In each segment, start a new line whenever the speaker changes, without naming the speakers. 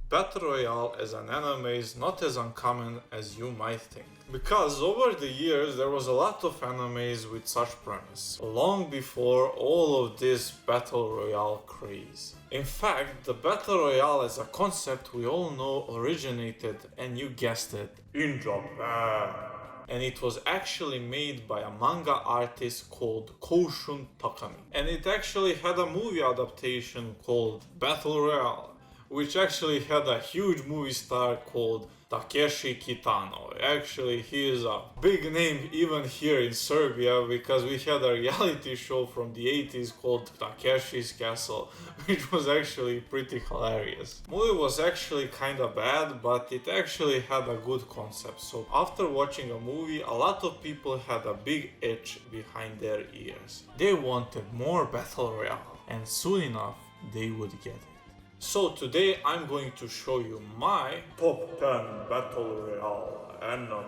Battle Royale as an anime is not as uncommon as you might think. Because over the years there was a lot of animes with such premise, long before all of this Battle Royale craze. In fact, the Battle Royale as a concept we all know originated, and you guessed it, in Japan. And it was actually made by a manga artist called Koushun Takami. And it actually had a movie adaptation called Battle Royale, which actually had a huge movie star called Takeshi Kitano. Actually, he is a big name even here in Serbia, because we had a reality show from the 80s called Takeshi's Castle, which was actually pretty hilarious. The movie was actually kinda bad, but it actually had a good concept. So after watching a movie, a lot of people had a big itch behind their ears. They wanted more Battle Royale, and soon enough, they would get it. So today I'm going to show you my top 10 Battle Royale anime.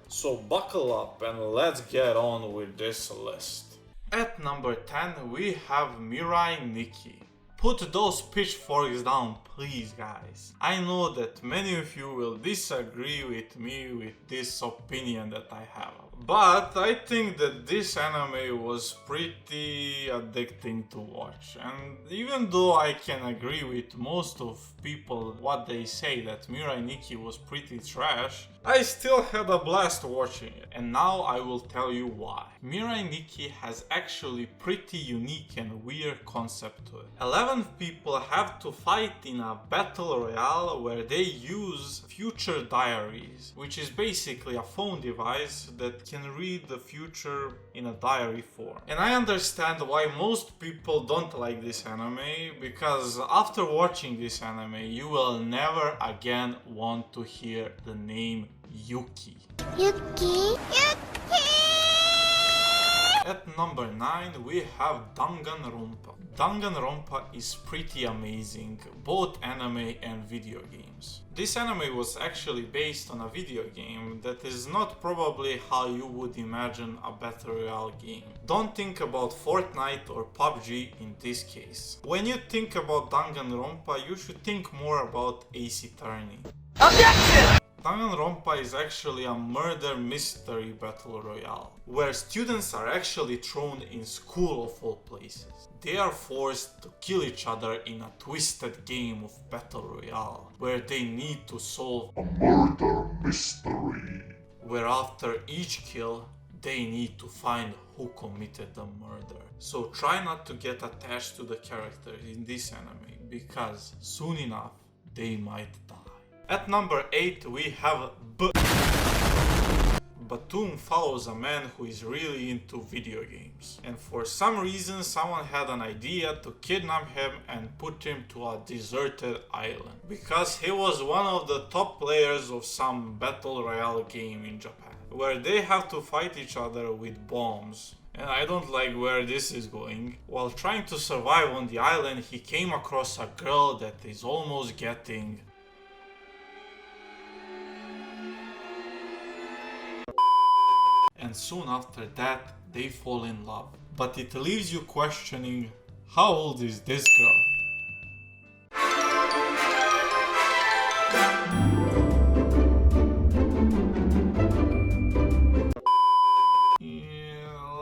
So buckle up and let's get on with this list. At number 10 we have MIRAI NIKKI. Put those pitchforks down, please, guys. I know that many of you will disagree with me with this opinion that I have. But I think that this anime was pretty addicting to watch. And even though I can agree with most of people what they say that MIRAI NIKKI was pretty trash, I still had a blast watching it. And now I will tell you why. MIRAI NIKKI has actually pretty unique and weird concept to it. 11 people have to fight in a battle royale where they use future diaries, which is basically a phone device that can read the future in a diary form. And I understand why most people don't like this anime, because after watching this anime you will never again want to hear the name Yuki. Yuki? At number 9 we have Danganronpa. Danganronpa is pretty amazing, both anime and video games. This anime was actually based on a video game that is not probably how you would imagine a Battle Royale game. Don't think about Fortnite or PUBG in this case. When you think about Danganronpa, you should think more about Ace Attorney. Objection! Danganronpa is actually a murder mystery battle royale, where students are actually thrown in school of all places. They are forced to kill each other in a twisted game of battle royale, where they need to solve a murder mystery, where after each kill, they need to find who committed the murder. So try not to get attached to the characters in this anime, because soon enough, they might die. At number 8 we have BTOOOM follows a man who is really into video games. And for some reason someone had an idea to kidnap him and put him to a deserted island. Because he was one of the top players of some battle royale game in Japan, where they have to fight each other with bombs. And I don't like where this is going. While trying to survive on the island, he came across a girl that is almost getting... and soon after that, they fall in love. But it leaves you questioning, how old is this girl?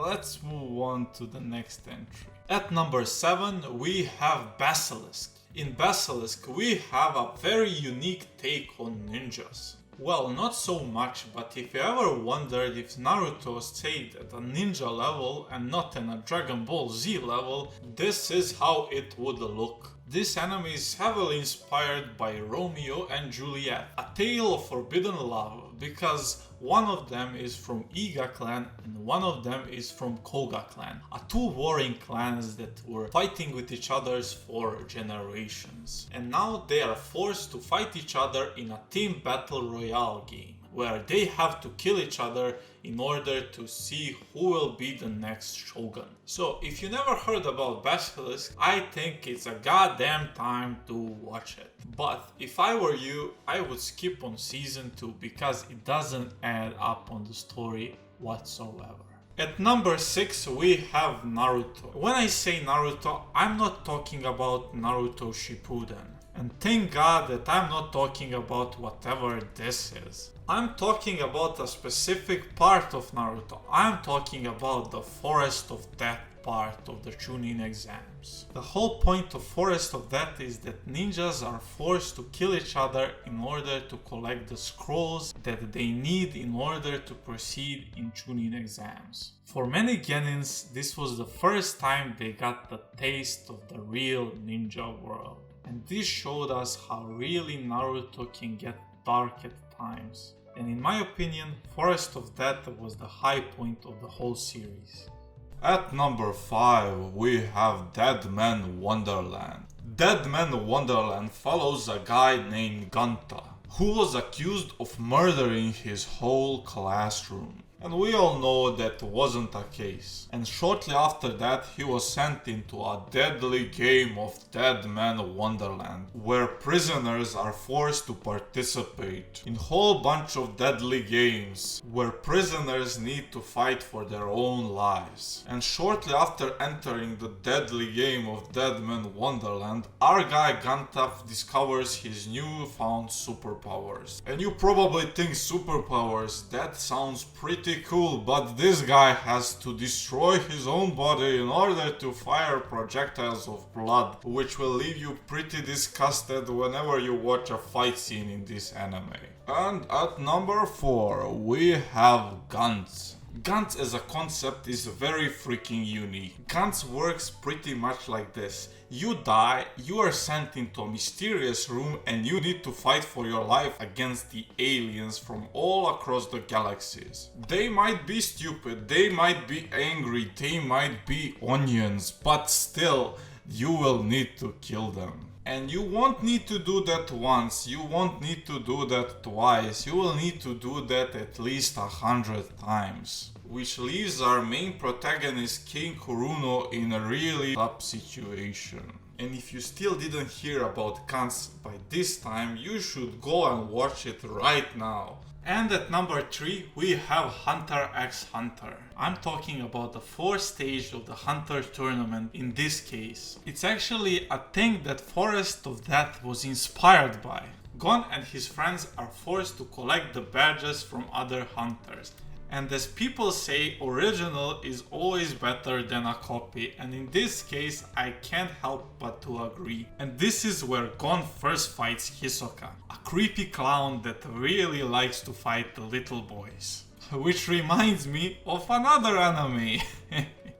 Let's move on to the next entry. At number 7 we have Basilisk. In Basilisk we have a very unique take on ninjas. Well, not so much, but if you ever wondered if Naruto stayed at a ninja level and not in a Dragon Ball Z level, this is how it would look. This anime is heavily inspired by Romeo and Juliet, a tale of forbidden love, because one of them is from Iga clan and one of them is from Koga clan, a two warring clans that were fighting with each other for generations. And now they are forced to fight each other in a team battle royale game, where they have to kill each other in order to see who will be the next shogun. So if you never heard about Basilisk, I think it's a goddamn time to watch it. But if I were you, I would skip on season 2 because it doesn't add up on the story whatsoever. At number 6 we have Naruto. When I say Naruto, I'm not talking about Naruto Shippuden. And thank God that I'm not talking about whatever this is. I'm talking about a specific part of Naruto. I'm talking about the Forest of Death part of the Chunin exams. The whole point of Forest of Death is that ninjas are forced to kill each other in order to collect the scrolls that they need in order to proceed in Chunin exams. For many genins, this was the first time they got the taste of the real ninja world. And this showed us how really Naruto can get dark at times. And in my opinion, Forest of Death was the high point of the whole series. At number 5, we have DEADMAN Wonderland. DEADMAN Wonderland follows a guy named GANTZ, who was accused of murdering his whole classroom. And we all know that wasn't the case. And shortly after that, he was sent into a deadly game of DEADMAN Wonderland, where prisoners are forced to participate in a whole bunch of deadly games, where prisoners need to fight for their own lives. And shortly after entering the deadly game of DEADMAN Wonderland, our guy GANTZ discovers his newfound superpowers. And you probably think superpowers, that sounds pretty cool, but this guy has to destroy his own body in order to fire projectiles of blood, which will leave you pretty disgusted whenever you watch a fight scene in this anime. And at number 4, we have GANTZ. GANTZ as a concept is very freaking unique. GANTZ works pretty much like this. You die, you are sent into a mysterious room and you need to fight for your life against the aliens from all across the galaxies. They might be stupid, they might be angry, they might be onions, but still, you will need to kill them. And you won't need to do that once, you won't need to do that twice, you will need to do that at least 100 times. Which leaves our main protagonist King Kuruno in a really tough situation. And if you still didn't hear about GANTZ by this time, you should go and watch it right now. And at number 3, we have HUNTERXHUNTER. I'm talking about the 4th stage of the Hunter tournament in this case. It's actually a thing that Forest of Death was inspired by. Gon and his friends are forced to collect the badges from other hunters. And as people say, original is always better than a copy, and in this case I can't help but to agree. And this is where Gon first fights Hisoka, a creepy clown that really likes to fight the little boys. Which reminds me of another anime.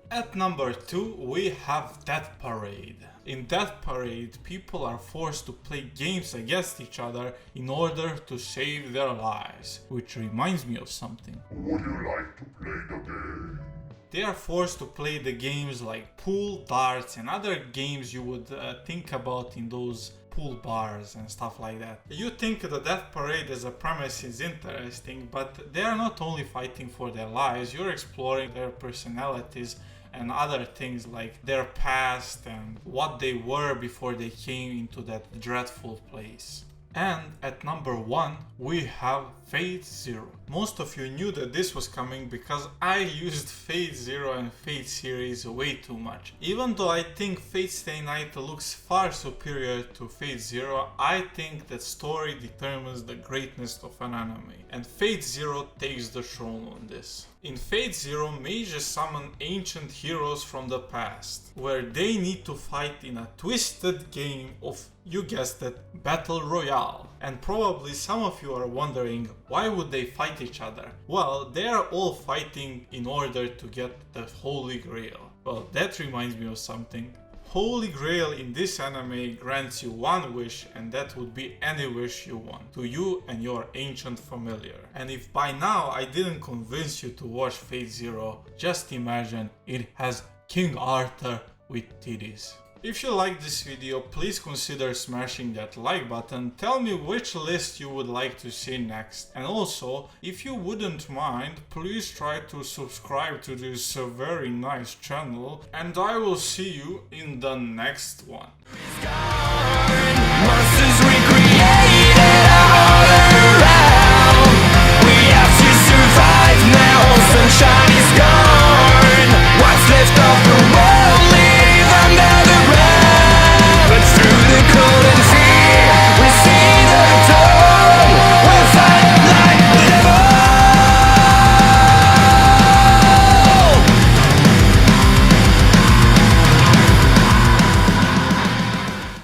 At number 2, we have Death Parade. In Death Parade, people are forced to play games against each other in order to save their lives. Which reminds me of something.
Would you like to play the game?
They are forced to play the games like pool, darts and other games you would think about in those pool bars and stuff like that. You think the Death Parade as a premise is interesting, but they are not only fighting for their lives, you're exploring their personalities and other things like their past and what they were before they came into that dreadful place. And at number 1, we have Fate Zero. Most of you knew that this was coming because I used Fate Zero and Fate series way too much. Even though I think Fate Stay Night looks far superior to Fate Zero, I think that story determines the greatness of an anime. And Fate Zero takes the throne on this. In Fate Zero, mages summon ancient heroes from the past, where they need to fight in a twisted game of, you guessed it, Battle Royale. And probably some of you are wondering, why would they fight each other? Well, they are all fighting in order to get the Holy Grail. Well, that reminds me of something. Holy Grail in this anime grants you one wish, and that would be any wish you want, to you and your ancient familiar. And if by now I didn't convince you to watch Fate Zero, just imagine it has King Arthur with titties. If you like this video, please consider smashing that like button, tell me which list you would like to see next, and also, if you wouldn't mind, please try to subscribe to this very nice channel, and I will see you in the next one.